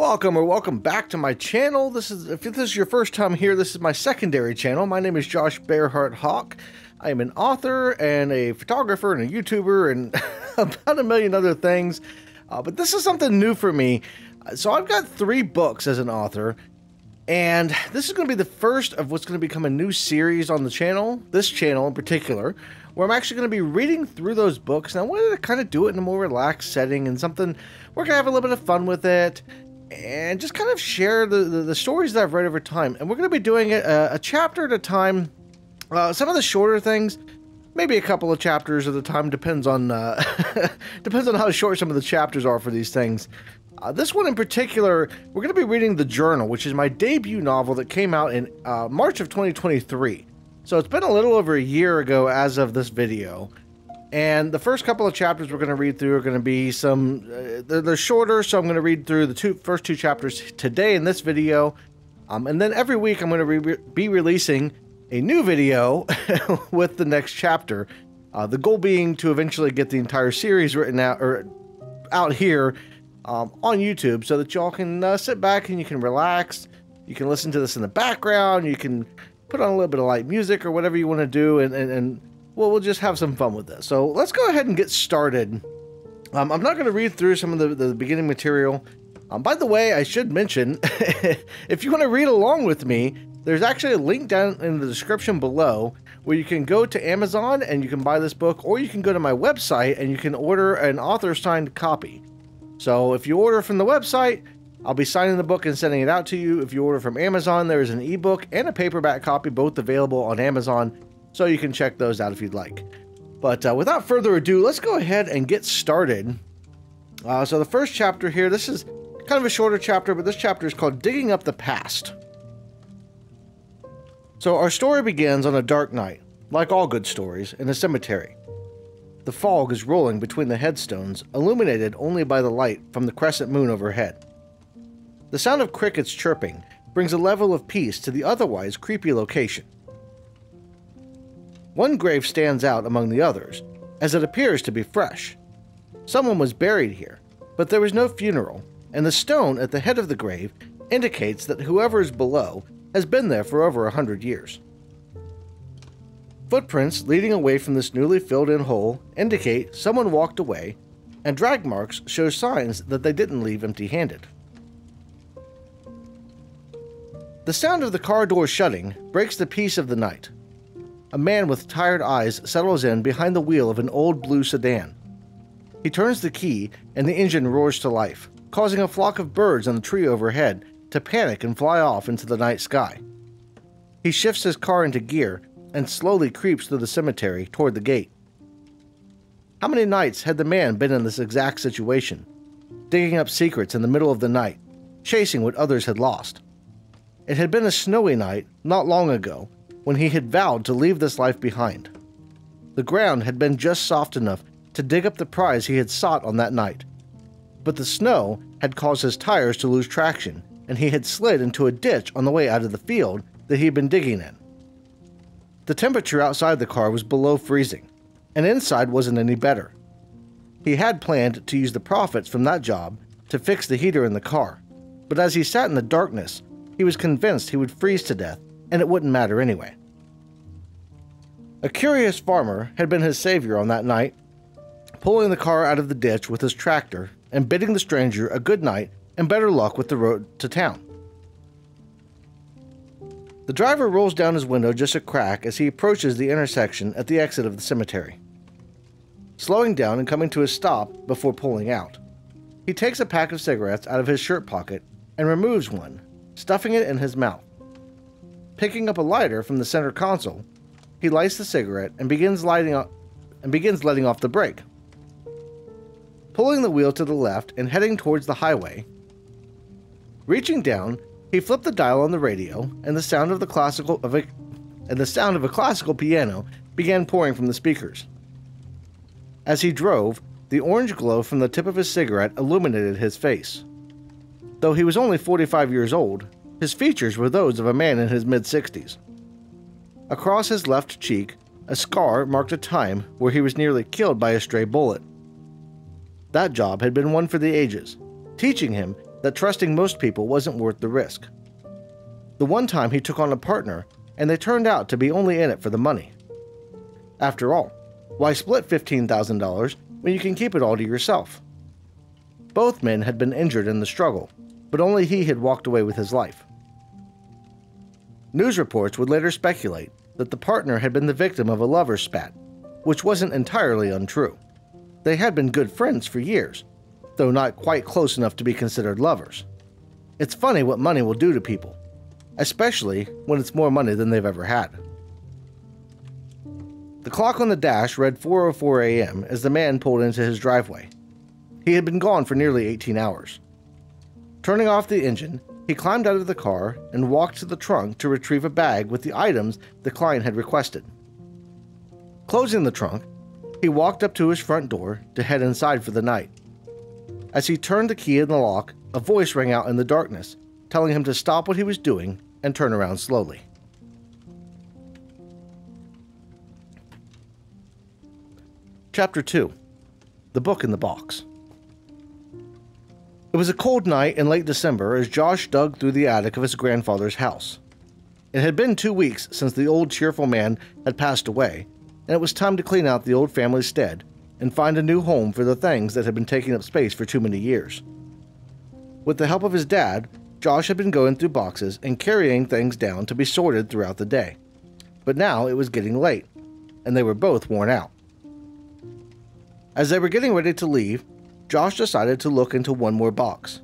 Welcome or welcome back to my channel. If this is your first time here, this is my secondary channel. My name is Josh Bearheart Hawk. I am an author and a photographer and a YouTuber and about a million other things. But this is something new for me. So I've got 3 books as an author, and this is going to be the first of what's going to become a new series on the channel, this channel in particular, where I'm actually going to be reading through those books. And I wanted to kind of do it in a more relaxed setting and something we're going to have a little bit of fun with it and just kind of share the stories that I've read over time. And we're going to be doing it a chapter at a time. Some of the shorter things, maybe a couple of chapters at a time, depends on depends on how short some of the chapters are for these things. This one in particular, we're going to be reading The Journal, which is my debut novel that came out in March of 2023. So it's been a little over a year ago as of this video. And the first couple of chapters we're going to read through are going to be some, they're shorter, so I'm going to read through the first two chapters today in this video. And then every week I'm going to be releasing a new video with the next chapter. The goal being to eventually get the entire series written out, or out here on YouTube, so that y'all can sit back and you can relax. You can listen to this in the background. You can put on a little bit of light music or whatever you want to do, and we'll just have some fun with this. So let's go ahead and get started. I'm not going to read through some of the beginning material. By the way, I should mention, if you want to read along with me, there's actually a link down in the description below where you can go to Amazon and you can buy this book, or you can go to my website and you can order an author-signed copy. So if you order from the website, I'll be signing the book and sending it out to you. If you order from Amazon, there is an ebook and a paperback copy, both available on Amazon, so you can check those out if you'd like. But without further ado, let's go ahead and get started. So the first chapter here, this is kind of a shorter chapter, but this chapter is called Digging Up the Past. So our story begins on a dark night, like all good stories, in a cemetery. The fog is rolling between the headstones, illuminated only by the light from the crescent moon overhead. The sound of crickets chirping brings a level of peace to the otherwise creepy location. One grave stands out among the others, as it appears to be fresh. Someone was buried here, but there was no funeral, and the stone at the head of the grave indicates that whoever is below has been there for over 100 years. Footprints leading away from this newly filled-in hole indicate someone walked away, and drag marks show signs that they didn't leave empty-handed. The sound of the car door shutting breaks the peace of the night. A man with tired eyes settles in behind the wheel of an old blue sedan. He turns the key and the engine roars to life, causing a flock of birds on the tree overhead to panic and fly off into the night sky. He shifts his car into gear and slowly creeps through the cemetery toward the gate. How many nights had the man been in this exact situation, digging up secrets in the middle of the night, chasing what others had lost? It had been a snowy night not long ago, when he had vowed to leave this life behind. The ground had been just soft enough to dig up the prize he had sought on that night, but the snow had caused his tires to lose traction, and he had slid into a ditch on the way out of the field that he had been digging in. The temperature outside the car was below freezing, and inside wasn't any better. He had planned to use the profits from that job to fix the heater in the car, but as he sat in the darkness, he was convinced he would freeze to death, and it wouldn't matter anyway. A curious farmer had been his savior on that night, pulling the car out of the ditch with his tractor and bidding the stranger a good night and better luck with the road to town. The driver rolls down his window just a crack as he approaches the intersection at the exit of the cemetery. Slowing down and coming to a stop before pulling out, he takes a pack of cigarettes out of his shirt pocket and removes one, stuffing it in his mouth. Picking up a lighter from the center console, he lights the cigarette and begins letting off the brake. Pulling the wheel to the left and heading towards the highway. Reaching down, he flipped the dial on the radio, and the sound of a classical piano began pouring from the speakers. As he drove, the orange glow from the tip of his cigarette illuminated his face. Though he was only 45 years old, his features were those of a man in his mid-60s. Across his left cheek, a scar marked a time where he was nearly killed by a stray bullet. That job had been one for the ages, teaching him that trusting most people wasn't worth the risk. The one time he took on a partner, and they turned out to be only in it for the money. After all, why split $15,000 when you can keep it all to yourself? Both men had been injured in the struggle, but only he had walked away with his life. News reports would later speculate that the partner had been the victim of a lover's spat, which wasn't entirely untrue. They had been good friends for years, though not quite close enough to be considered lovers. It's funny what money will do to people, especially when it's more money than they've ever had. The clock on the dash read 4:04 a.m. as the man pulled into his driveway. He had been gone for nearly 18 hours. Turning off the engine, he climbed out of the car and walked to the trunk to retrieve a bag with the items the client had requested. Closing the trunk, he walked up to his front door to head inside for the night. As he turned the key in the lock, a voice rang out in the darkness, telling him to stop what he was doing and turn around slowly. Chapter 2. The Book in the Box. It was a cold night in late December as Josh dug through the attic of his grandfather's house. It had been 2 weeks since the old cheerful man had passed away, and it was time to clean out the old family stead and find a new home for the things that had been taking up space for too many years. With the help of his dad, Josh had been going through boxes and carrying things down to be sorted throughout the day. But now it was getting late, and they were both worn out. As they were getting ready to leave, Josh decided to look into one more box.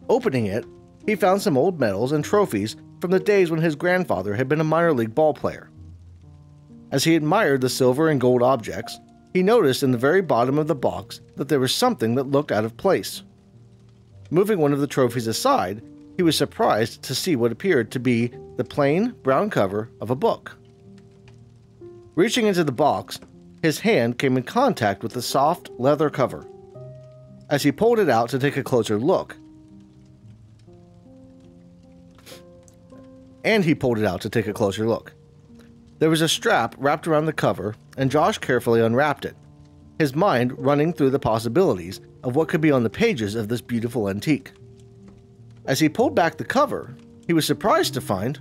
Opening it, he found some old medals and trophies from the days when his grandfather had been a minor league ball player. As he admired the silver and gold objects, he noticed in the very bottom of the box that there was something that looked out of place. Moving one of the trophies aside, he was surprised to see what appeared to be the plain brown cover of a book. Reaching into the box, his hand came in contact with the soft leather cover. As he pulled it out to take a closer look, there was a strap wrapped around the cover, and Josh carefully unwrapped it, his mind running through the possibilities of what could be on the pages of this beautiful antique. As he pulled back the cover, he was surprised to find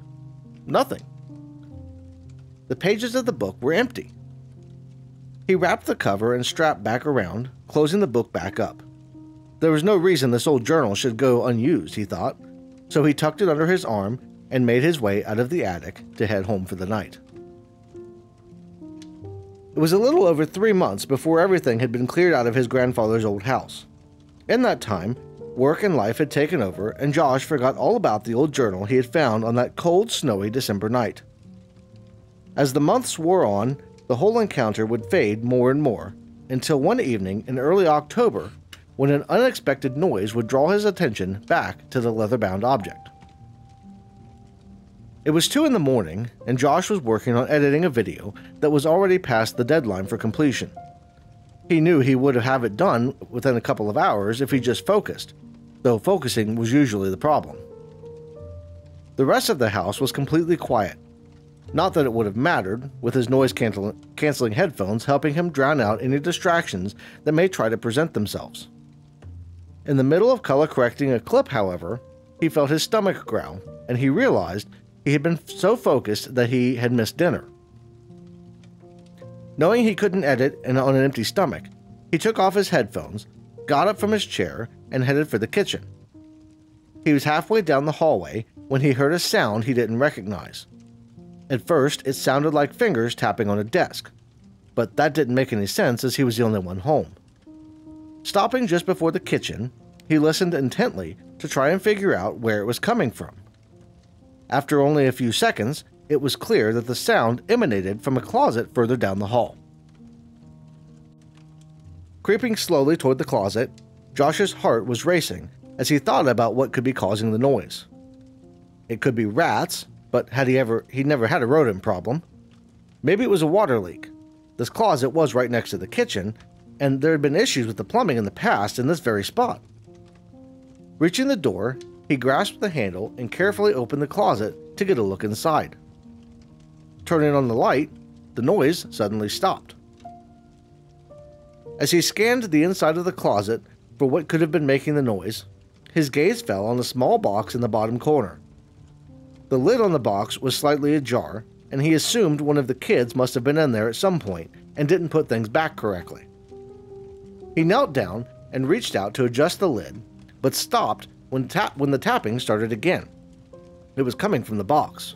nothing. The pages of the book were empty. He wrapped the cover and strap back around, closing the book back up. There was no reason this old journal should go unused, he thought, so he tucked it under his arm and made his way out of the attic to head home for the night. It was a little over 3 months before everything had been cleared out of his grandfather's old house. In that time, work and life had taken over, and Josh forgot all about the old journal he had found on that cold, snowy December night. As the months wore on, the whole encounter would fade more and more, until one evening in early October, when an unexpected noise would draw his attention back to the leather-bound object. It was 2 in the morning, and Josh was working on editing a video that was already past the deadline for completion. He knew he would have it done within a couple of hours if he just focused, though focusing was usually the problem. The rest of the house was completely quiet. Not that it would have mattered, with his noise-canceling headphones helping him drown out any distractions that may try to present themselves. In the middle of color-correcting a clip, however, he felt his stomach growl, and he realized he had been so focused that he had missed dinner. Knowing he couldn't edit on an empty stomach, he took off his headphones, got up from his chair, and headed for the kitchen. He was halfway down the hallway when he heard a sound he didn't recognize. At first, it sounded like fingers tapping on a desk, but that didn't make any sense as he was the only one home. Stopping just before the kitchen, he listened intently to try and figure out where it was coming from. After only a few seconds, it was clear that the sound emanated from a closet further down the hall. Creeping slowly toward the closet, Josh's heart was racing as he thought about what could be causing the noise. It could be rats, but he'd never had a rodent problem. Maybe it was a water leak. This closet was right next to the kitchen, and there had been issues with the plumbing in the past in this very spot. Reaching the door, he grasped the handle and carefully opened the closet to get a look inside. Turning on the light, the noise suddenly stopped. As he scanned the inside of the closet for what could have been making the noise, his gaze fell on a small box in the bottom corner. The lid on the box was slightly ajar, and he assumed one of the kids must have been in there at some point and didn't put things back correctly. He knelt down and reached out to adjust the lid, but stopped when the tapping started again. It was coming from the box.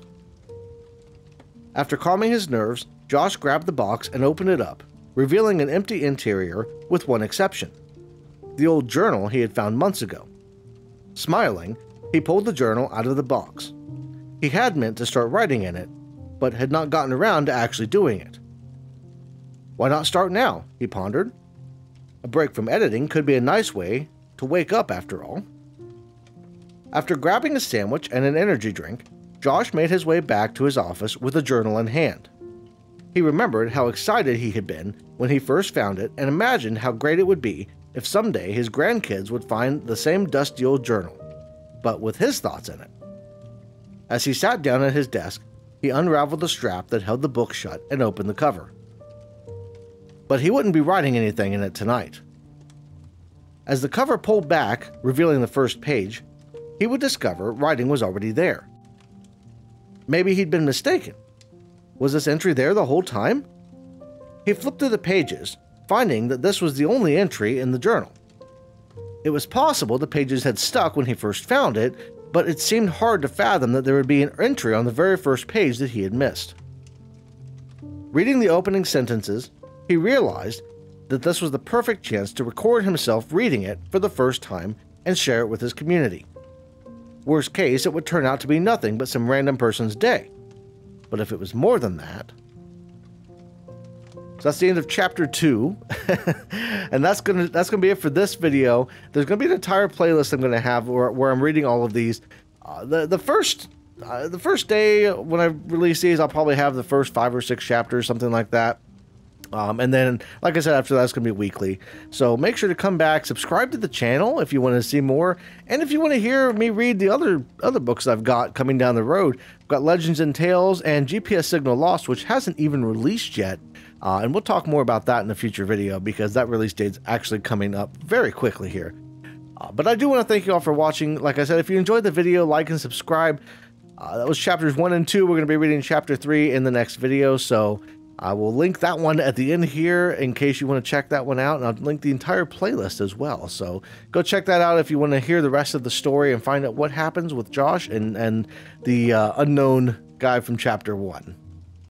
After calming his nerves, Josh grabbed the box and opened it up, revealing an empty interior with one exception: the old journal he had found months ago. Smiling, he pulled the journal out of the box. He had meant to start writing in it, but had not gotten around to actually doing it. Why not start now? He pondered. A break from editing could be a nice way to wake up after all. After grabbing a sandwich and an energy drink, Josh made his way back to his office with a journal in hand. He remembered how excited he had been when he first found it and imagined how great it would be if someday his grandkids would find the same dusty old journal, but with his thoughts in it. As he sat down at his desk, he unraveled the strap that held the book shut and opened the cover. But he wouldn't be writing anything in it tonight. As the cover pulled back, revealing the first page, he would discover writing was already there. Maybe he'd been mistaken. Was this entry there the whole time? He flipped through the pages, finding that this was the only entry in the journal. It was possible the pages had stuck when he first found it, but it seemed hard to fathom that there would be an entry on the very first page that he had missed. Reading the opening sentences, he realized that this was the perfect chance to record himself reading it for the first time and share it with his community. Worst case, it would turn out to be nothing but some random person's day. But if it was more than that... So that's the end of chapter 2, and that's gonna be it for this video. There's gonna be an entire playlist I'm gonna have where I'm reading all of these. The first day when I release these, I'll probably have the first 5 or 6 chapters, something like that. And then, like I said, after that, it's going to be weekly. So make sure to come back, subscribe to the channel if you want to see more. And if you want to hear me read the other books I've got coming down the road, I've got Legends and Tales and GPS Signal Lost, which hasn't even released yet. And we'll talk more about that in a future video because that release date's actually coming up very quickly here. But I do want to thank you all for watching. Like I said, if you enjoyed the video, like and subscribe. That was chapters 1 and 2. We're going to be reading chapter 3 in the next video. So I will link that one at the end here in case you want to check that one out, and I'll link the entire playlist as well. So go check that out if you want to hear the rest of the story and find out what happens with Josh and the unknown guy from chapter 1.